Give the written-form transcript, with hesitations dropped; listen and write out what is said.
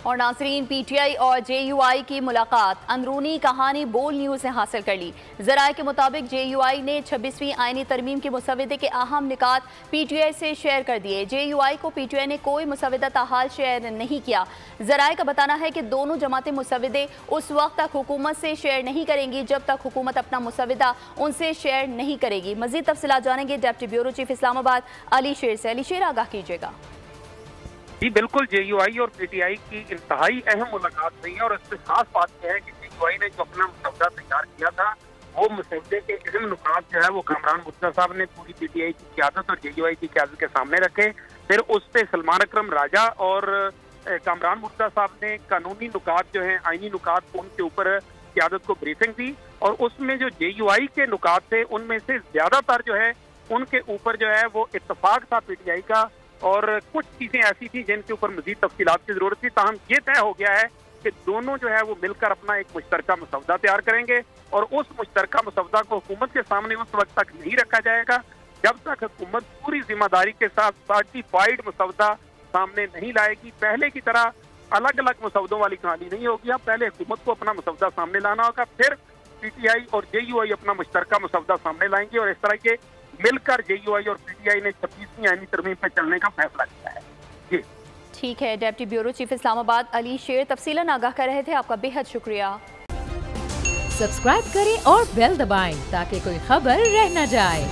और नाजरीन, पीटीआई और जेयूआई की मुलाकात, अंदरूनी कहानी बोल न्यूज़ ने हासिल कर ली। ज़राए के मुताबिक जेयूआई ने 26वीं आईनी तरमीम के मुसवदे के अहम निकात पीटीआई से शेयर कर दिए। जेयूआई को पीटीआई ने कोई मुसवदा ताहाल शेयर नहीं किया। ज़राए का बताना है कि दोनों जमातें मुसवदे उस वक्त तक हुकूमत से शेयर नहीं करेंगी जब तक हुकूमत अपना मुसवदा उनसे शेयर नहीं करेगी। मज़ीद तफसीलात जानेंगे deputy bureau chief Islamabad Ali शेर से। अली शेर, आगाह कीजिएगा। जी बिल्कुल, जेयूआई और पीटीआई की इंतहाई अहम मुलाकात हुई है और इसमें खास बात यह है कि जेयूआई ने जो अपना मसौदा तैयार किया था वो मसौदे के अहम नुकात जो है वो कामरान मुर्तज़ा साहब ने पूरी पीटीआई की क़यादत और जेयूआई की क़यादत के सामने रखे। फिर उस पर सलमान अकरम राजा और कामरान मुर्तज़ा साहब ने कानूनी नुकात जो है, आईनी नुकात, उनके ऊपर क़यादत को ब्रीफिंग दी और उसमें जो जेयूआई के नुकात थे उनमें से ज़्यादातर जो है उनके ऊपर जो है वो इत्तफाक था पीटीआई का, और कुछ चीजें ऐसी थी जिनके ऊपर मजीद तफसीलात की जरूरत थी। ताहम ये तय हो गया है कि दोनों जो है वो मिलकर अपना एक मुश्तरका मसौदा तैयार करेंगे और उस मुश्तरका मसौदा को हुकूमत के सामने उस वक्त तक नहीं रखा जाएगा जब तक हुकूमत पूरी जिम्मेदारी के साथ सर्टिफाइड मसौदा सामने नहीं लाएगी। पहले की तरह अलग अलग मसौदों वाली कहानी नहीं होगी। अब पहले हुकूमत को अपना मसौदा सामने लाना होगा, फिर पीटीआई और जेयूआई अपना मुश्तरका मसौदा सामने लाएंगे और इस तरह के मिलकर जेयूआई और पीटीआई ने 26वीं आईनी तरमीम पर चलने का फैसला किया है। जी ठीक है, deputy bureau chief Islamabad Ali शेर तफसीलन आगाह कर रहे थे। आपका बेहद शुक्रिया। सब्सक्राइब करें और बेल दबाएं ताकि कोई खबर रह न जाए।